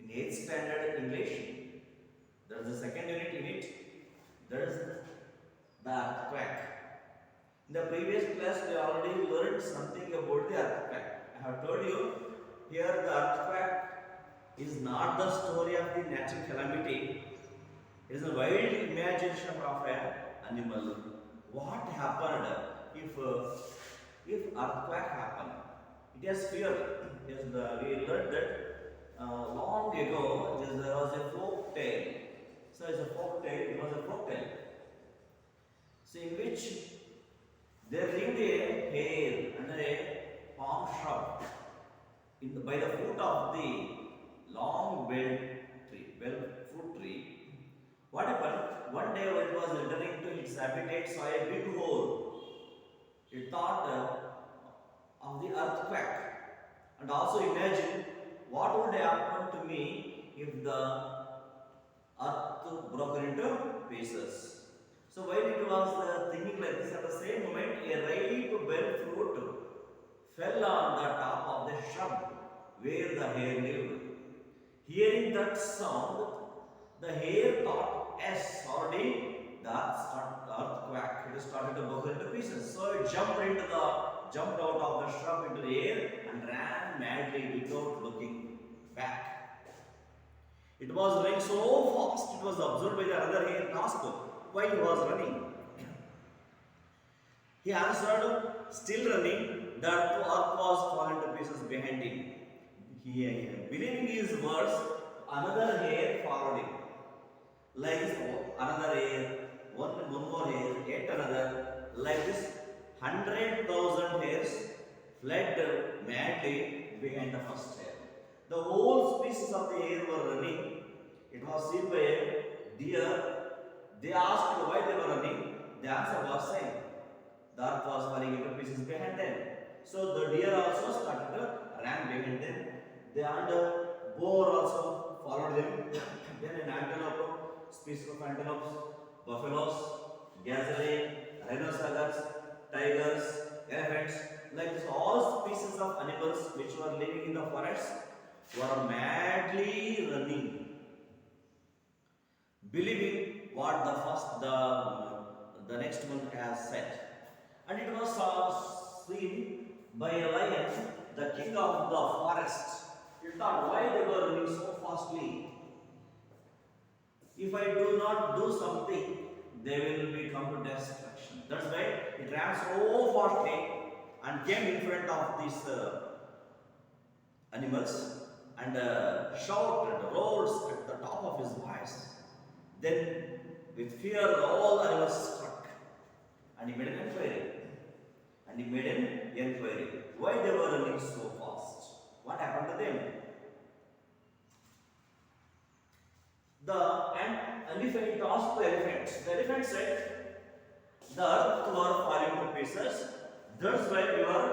In 8th standard English, there is a second unit in it. There is the earthquake. In the previous class, we already learned something about the earthquake. I have told you here the earthquake is not the story of the natural calamity. It is a wild imagination of an animal. What happened if earthquake happened? It has fear. Yes, we learned that long ago. There was a folk tale. So it's a folk tale. It was a folk tale. So in which there lived a hare under a palm shrub by the foot of the long bell fruit tree. What happened? One day when it was returning to its habitat, saw a big hole. It thought of the earthquake, and also imagined what would happen to me if the earth broke into pieces. So while it was thinking like this, at the same moment a ripe bell fruit fell on the top of the shrub where the hare lived. Hearing that sound, the hare thought, yes, already the earthquake, it started to break into pieces. So it jumped out of the shrub into the air and ran madly without looking back. It was running so fast, it was observed by the other hare and asked why he was running. He answered, still running, the earth was falling to pieces behind him. He, believing his words, another hare followed him. Like this, another hare, one more hare, yet another. Like this, 100,000 hares fled madly behind the first hare. The whole species of the hare were running. It was seen by a deer. They asked why they were running. The answer was same. The earth was falling into pieces behind them. So the deer also started to run behind them. The boar also followed them. Then an antelope, species of antelopes, buffaloes, gazelle, rhinoceros, tigers, elephants, like this, all species of animals which were living in the forest were madly running, believing what the next one has said. And it was seen by a lion, the king of the forest. He thought why they were running so fastly. If I do not do something, they will become to destruction. That's why it ran so fastly and came in front of these animals and shouted, roared at the top of his voice. Then, with fear, all animals struck, and he made an inquiry. Why they were running so fast? What happened to them? And elephant asked the elephant. The elephant said, the earth were falling to pieces. That's why we were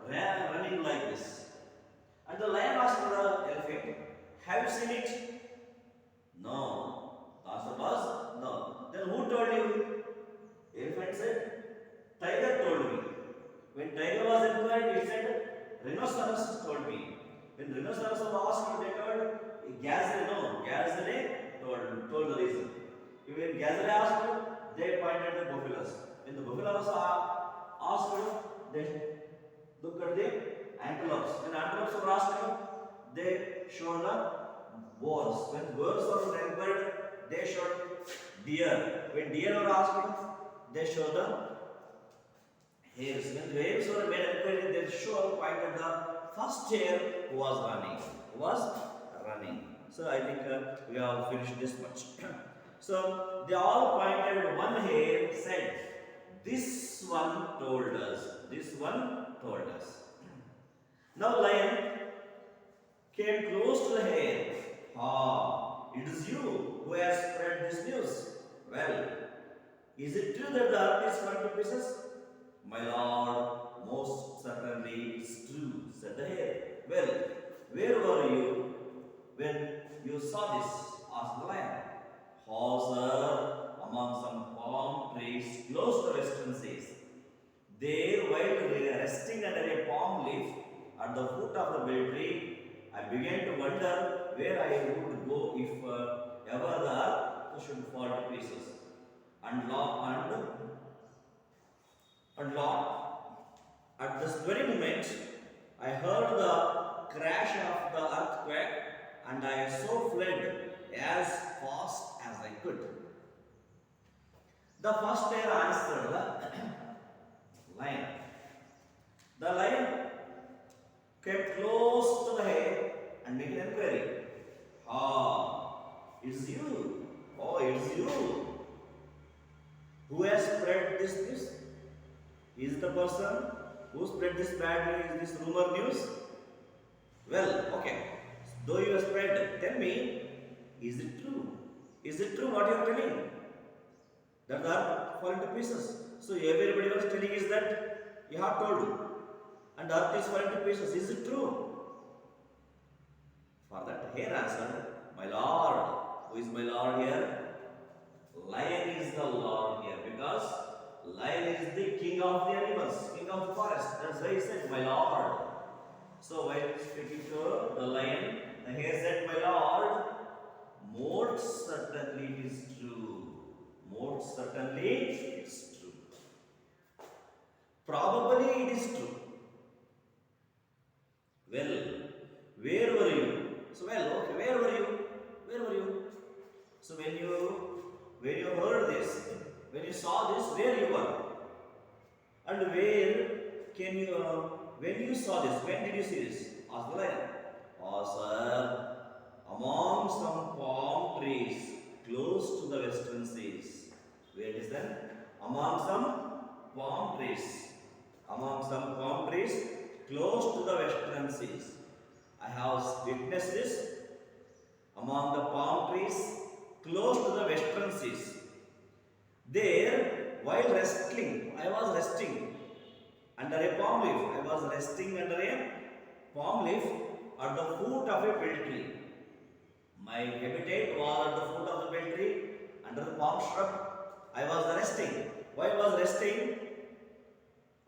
running like this. And the lion asked the elephant, have you seen it? No. The answer was no. Then who told you? Elephant said, tiger told me. When tiger was inquired, he said, rhinoceros told me. When rhinoceros was asked, they told, gazelle told the reason. When gazelle asked, they pointed the buffaloes. When the buffaloes asked, they looked at the antelopes. When antelopes were asked, they showed the boars. When boars were inquired, they showed deer. When deer were asked, they showed the hares. When the hares were made inquiry, they pointed the first hare who was running. So I think we have finished this much. So they all pointed. One hare said, "This one told us. This one told us." Now lion came close to the hare. Ah, it is you who has spread this news. Well, is it true that the earth is falling to pieces? My lord, most certainly it's true, said the hare. Well, where were you when you saw this? Asked the lion. Oh, sir, among some palm trees close to the western seas. There, while resting under a palm leaf at the foot of the bell tree, I began to wonder where I would go if ever the earth should fall to pieces. And Lord, at this very moment, I heard the crash of the earthquake, and I so fled as fast as I could. The first air answered the lion. The lion came close to the hare and made an inquiry. Ah, it's you. Oh, it's you. Who has spread this news? Is the person who spread this bad news, this rumor news? Well, okay. Though you have spread, tell me, is it true? Is it true what you are telling? That the earth fall into pieces. So everybody was telling is that you have told, and earth is falling to pieces. Is it true? For that, hare answered, my lord. Who is my lord here? Lion is the lord here, because lion is the king of the animals, king of the forest. That's why he said, my lord. So while speaking to the lion, the hare said, my lord, most certainly it is true. Most certainly it is true. Probably it is true. Well, where were you? So okay, where were you? Where were you? So when you heard this, when you saw this, where you were? And where can you when you saw this, when did you see this? Asked the lion. Oh sir, among some palm trees close to the western seas. Where it is then? Among some palm trees. Among some palm trees close to the western seas. I have witnessed this among the palm trees close to the western seas. There, while resting, I was resting under a palm leaf. I was resting under a palm leaf at the foot of a pear tree. My habitat was at the foot of the pear tree, under the palm shrub. I was resting. While I was resting,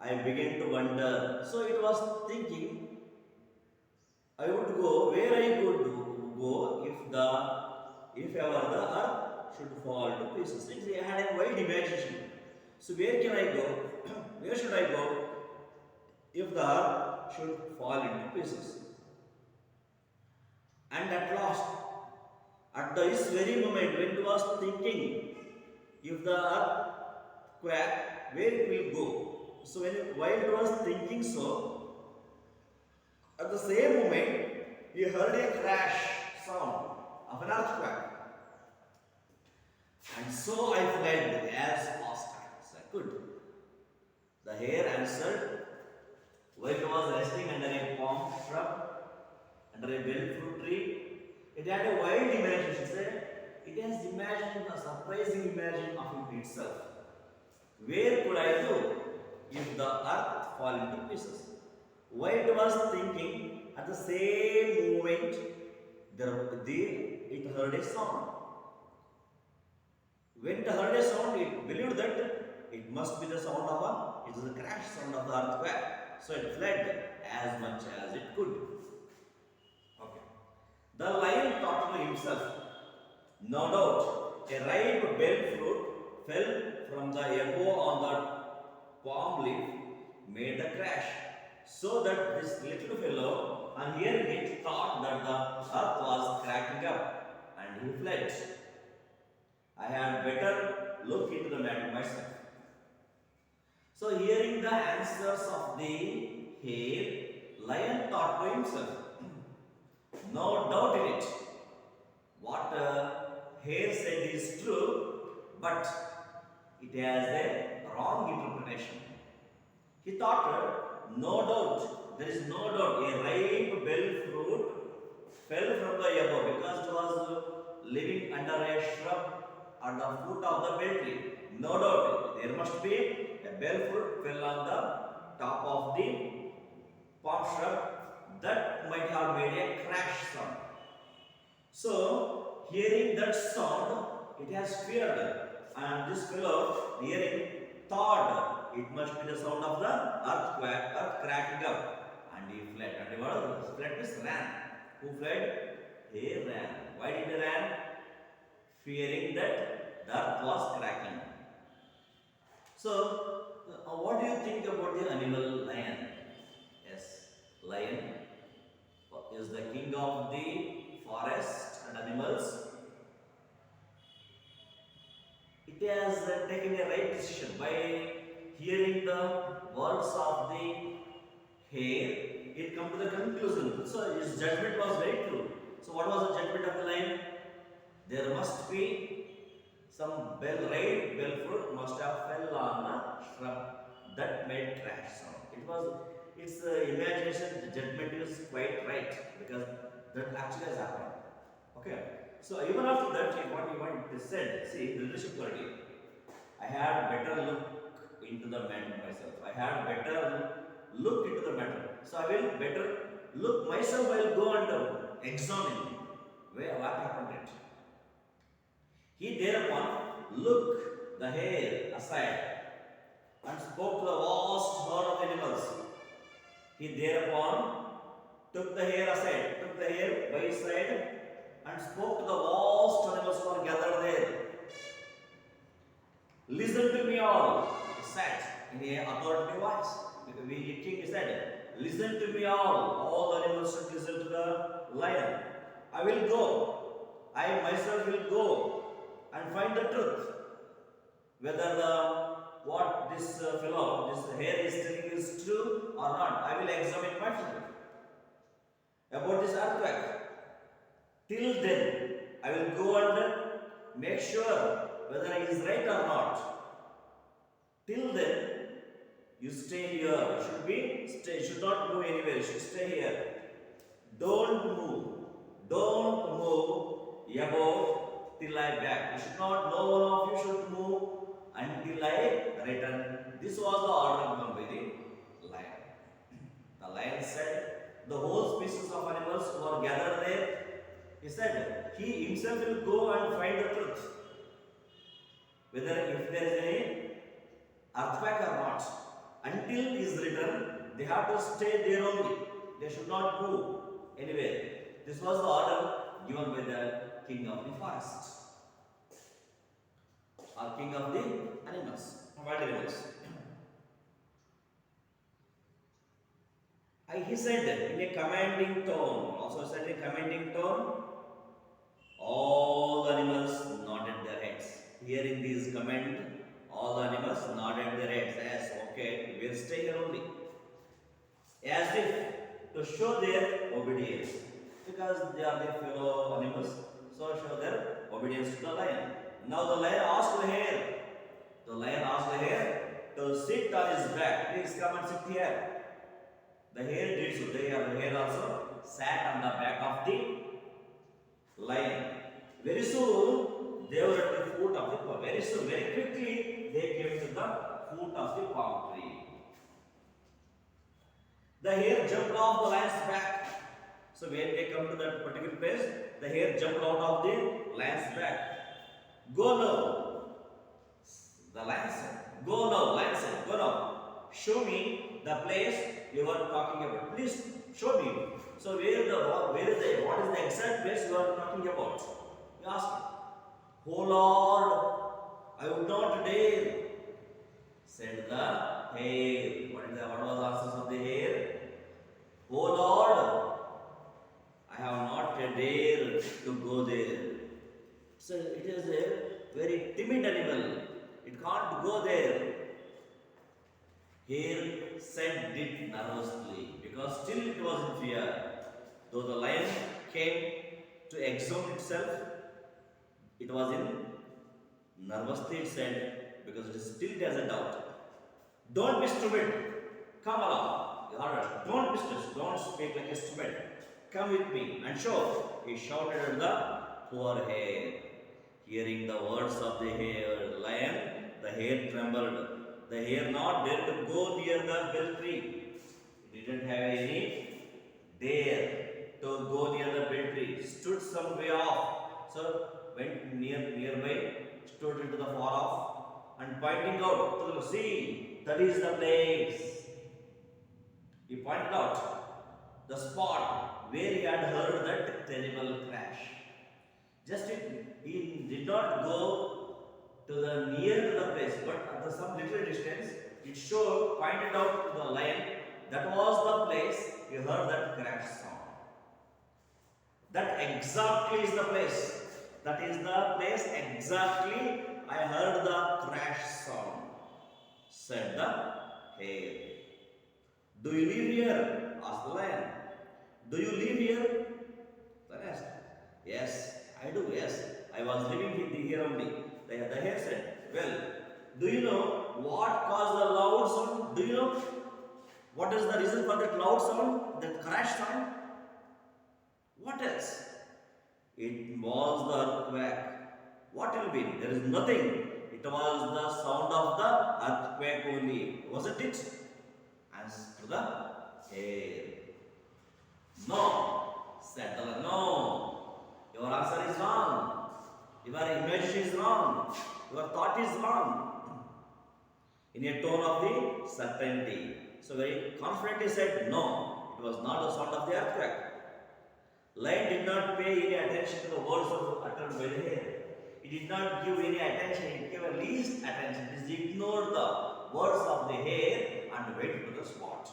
I began to wonder. So it was thinking, I would go where I could go if ever the earth should fall to pieces. I had a wide imagination. So where can I go? Where should I go if the earth should fall into pieces? And at last, at this very moment when it was thinking, if the earth quake, where it will go? So while it was thinking so, at the same moment, he heard a crash sound of an earthquake. And so I fled as fast as I could. The hare answered, while it was resting under a palm shrub, under a bell fruit tree, it had a wild imagination. It has imagined a surprising imagination of it itself. Where could I go if the earth fall into pieces? While it was thinking, at the same moment, it heard a sound. When it heard a sound, it believed that it must be the sound of it is the crash sound of the earthquake. So it fled as much as it could. Okay. The lion thought to himself, no doubt, a ripe bell fruit fell from the above on the palm leaf, made the crash. So that this little fellow, on hearing it, thought that the earth was cracking up, and he fled. I had better look into the matter myself. So hearing the answers of the hare, lion thought to himself, no doubt in it. What hare said is true, but it has a wrong interpretation. He thought, no doubt, there is no doubt, a ripe bell fruit fell from the above because it was living under a shrub at the foot of the bell tree. No doubt, there must be a bell fruit fell on the top of the palm shrub that might have made a crash sound. So, hearing that sound, it has feared, and this fellow hearing thought it must be the sound of the earth cracking up, and he fled. And what fled means ran. Who fled? He ran. Why did he run? Fearing that the earth was cracking. So, what do you think about the animal lion? Yes, lion is the king of the forest and animals. It has taken a right decision by hearing the words of the hare. It come to the conclusion. So his judgment was very true. So what was the judgment of the lion? There must be some bell fruit must have fell on a shrub that made trash sound. Its imagination, the judgment is quite right because that actually has happened. Okay. So even after that, what he said, see, the leadership quality. I had better look into the matter myself. I had better look into the matter. So I will better look myself. I will go and examine where what happened. It. He thereupon looked the hare aside and spoke to the vast herd of animals. He thereupon took the hare aside, took the hare by his side and spoke to the vast animals who are gathered there. Listen to me all, he said in an authoritative voice. Because the king said, listen to me all the animals should listen to the lion. I will go, I myself will go and find the truth. Whether what this fellow, this hare is telling is true or not, I will examine myself. About this earthquake, till then, I will go and make sure whether he is right or not. Till then, you stay here. You should not move anywhere. You should stay here. Don't move. Don't move above till I back. You should not. No one of you should move until I return. This was the order given by the lion. The lion said, the whole species of animals who are gathered there. He said, he himself will go and find the truth. Whether if there is any earthquake or not. Until his return, they have to stay there only. They should not move anywhere. This was the order given by the king of the forest. Or king of the animals, wild animals. He said in a commanding tone, also said in a commanding tone, all the animals nodded their heads. Hearing these command, all the animals nodded their heads. Yes, okay, we'll stay here only. As if to show their obedience. Because they are the fellow animals, so show their obedience to the lion. Now the lion asked the hare. The lion asked the hare to sit on his back. Please come and sit here. The hare did so. The hare also sat on the back of the lion. Very soon, they were at the foot of the palm. Very soon, very quickly, they came to the foot of the palm tree. The hare jumped off the lion's back. So when they come to that particular place, the hare jumped out of the lion's back. Go now. The lion said, go now. Lion said, go now. Show me the place you are talking about. Please show me. So what is the exact place you are talking about? He asked, oh Lord, I would not dare, said the hare. What was the answer of the hare? Oh Lord, I have not dared to go there. So it is a very timid animal. It can't go there. Hare said it nervously because still it was in fear. Though the lion came to examine itself, it was in nervously it said because it has a doubt. Don't be stupid. Come along. Don't be stupid. Don't speak like a stupid. Come with me and show. He shouted at the poor hare. Hearing the words of the lion, the hare trembled. The hare not dared to go near the bell tree. It didn't have any dare to go near the bell tree. Stood some way off. So went nearby, stood into the far off, and pointing out to the sea, that is the place. He pointed out. the spot where he had heard that terrible crash. He did not go to the near to the place, but at some little distance, it showed, pointed out to the lion, that was the place he heard that crash sound. That exactly is the place. That is the place exactly I heard the crash sound, said the hare. Do you live here? Asked the lion. Do you live here? The lion asked. Yes, I do, yes. I was living here only. The hare said, well, do you know what caused the loud sound? Do you know what is the reason for that loud sound, that crash sound? What else? It was the earthquake. What will be? There is nothing. It was the sound of the earthquake only. Wasn't it? Answer to the hare. No, said the lion. No. Your answer is wrong. Your imagination is wrong. Your thought is wrong. In a tone of the certainty. So very confidently said, no, it was not the sound of the earthquake. Lion did not pay any attention to the words uttered by the hare. He did not give any attention, he gave least attention. He ignored the words of the hare and went to the spot.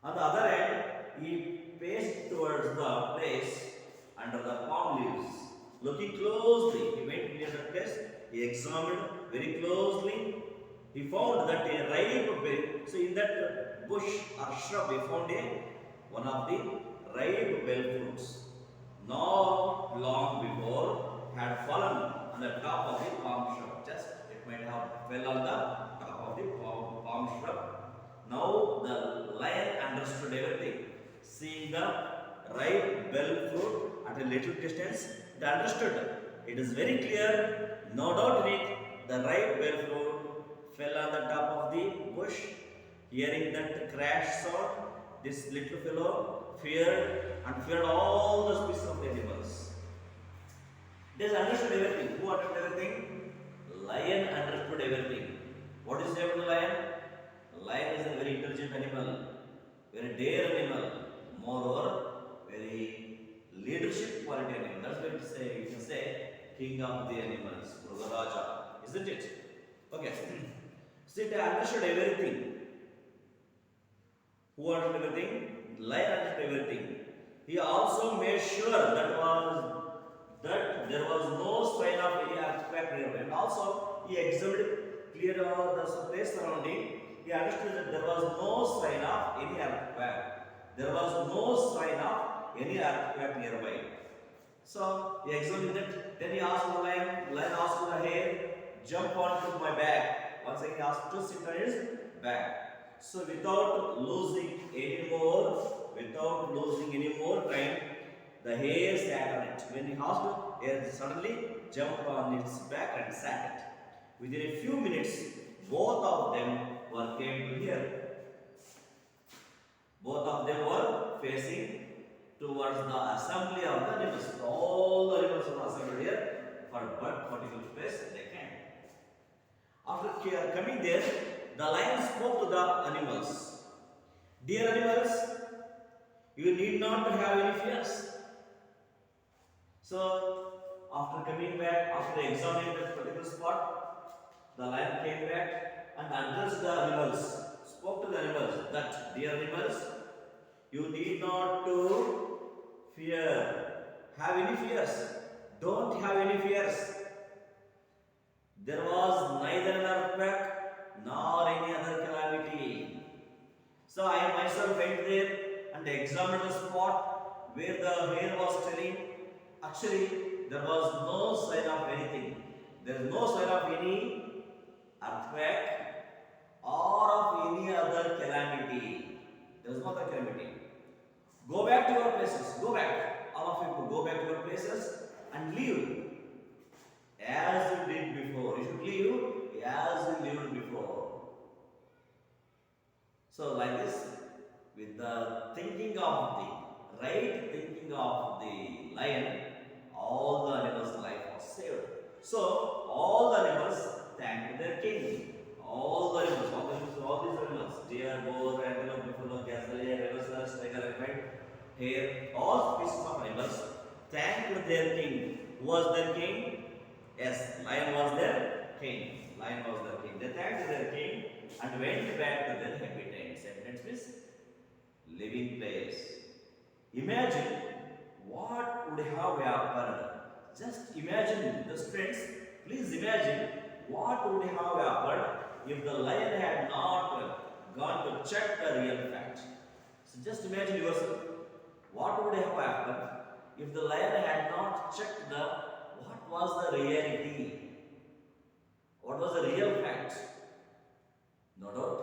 On the other hand, he paced towards the place under the palm leaves. Looking closely, he went near the place, he examined very closely. He found that a ripe berry. So in that bush or shrub, he found one of the ripe bell fruits. Not long before had fallen on the top of the palm shrub. Just it might have fell on the top of the palm shrub. Now the lion understood everything. Seeing the ripe bell fruit at a little distance, they understood. It is very clear, no doubt in it, the ripe bell fruit fell on the top of the bush. Hearing that crash sound, this little fellow feared all the species of the animals. They understood everything. Who understood everything? Lion understood everything. What is the lion? Lion is a very intelligent animal, very dare animal, moreover, very leadership quality animal. That's what you can say, king of the animals, Mrugaraja, isn't it? Okay. So they understood everything. Who understood everything? Lion understood everything. He also made sure that there was no sign of any earthquake nearby. And also he examined clear the place surrounding. He understood that there was no sign of any earthquake. There was no sign of any earthquake nearby. So he examined it. Then he asked the lion asked the hare, jump onto my back. Once again he asked to sit on his back. So without losing any more time, the hare sat on it. When he asked, it suddenly jumped on its back and sat it. Within a few minutes, both of them came to here. Both of them were facing towards the assembly of the animals. All the animals were assembled here for what particular place they came. After coming there, the lion spoke to the animals. Dear animals, you need not to have any fears. So, after coming back, after examining that particular spot, the lion came back and addressed the animals, spoke to the animals that, dear animals, you need not to have any fears. Don't have any fears. There was neither an earthquake nor any other calamity. So I myself went there and examined the spot where the hare was telling. Actually, there was no sign of anything. There is no sign of any earthquake or of any other calamity. There is no other calamity. Go back to your places. Go back. All of you go back to your places and live as you did before. You should live as you lived before. So like this, with the thinking of the right thinking of the lion, all the animals' life was saved. So all the animals thanked their king. All these animals, deer, boar, antelope, buffalo, gazelle, rhinoceros, right? Here, all species of animals thanked their king. Who was their king? Yes, lion was their king. Lion was their king. They thanked their king and went back to their habitats. Habitats means living place. Imagine what would have happened. Just imagine, the students, please imagine what would have happened if the lion had not gone to check the real fact. So just imagine yourself, what would have happened if the lion had not checked the what was the reality, what was the real fact. No doubt,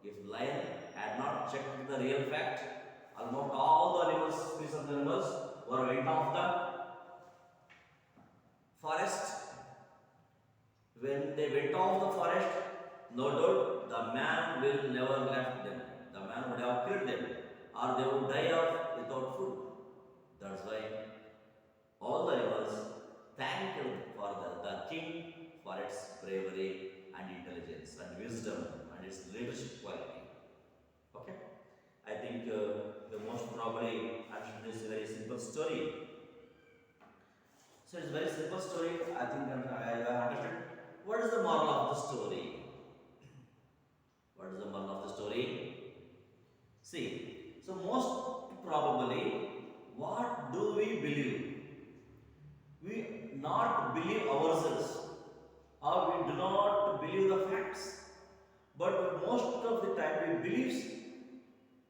if lion had not checked the real fact, almost all the animals, species of animals, were went off the forest. When they went off the forest, no doubt the man will never left them. The man would have killed them, or they would die off without food. That's why all the animals thanked for the king for its bravery and intelligence and wisdom and its leadership quality. Okay? I think the most probably answer this very simple story. So it's a very simple story. I think I understood. What is the moral of the story? What is the moral of the story? See, so most probably, what do we believe? We not believe ourselves, or we do not believe the facts, but most of the time we believe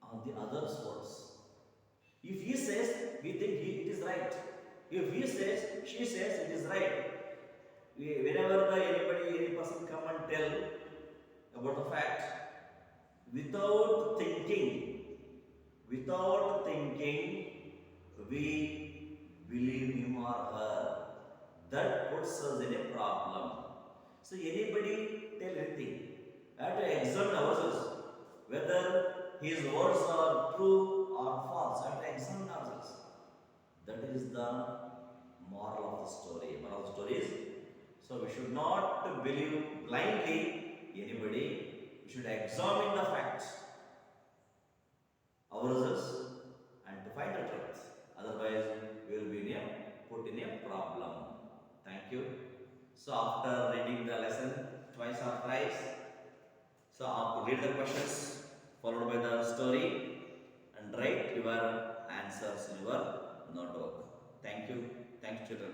on the other's words. If he says, we think it is right. If he says, she says it is right. Whenever any person come and tell about the fact, without thinking, we believe him or her. That puts us in a problem. So anybody tell anything, we have to examine ourselves whether his words are true or false. We have to examine ourselves. That is the moral of the story. Moral of the story is, so we should not believe blindly anybody. We should examine the facts ourselves and to find the truth. Otherwise, we will be put in a problem. Thank you. So after reading the lesson twice or thrice, so after read the questions followed by the story and write your answers in your notebook. Thank you. Thanks, children.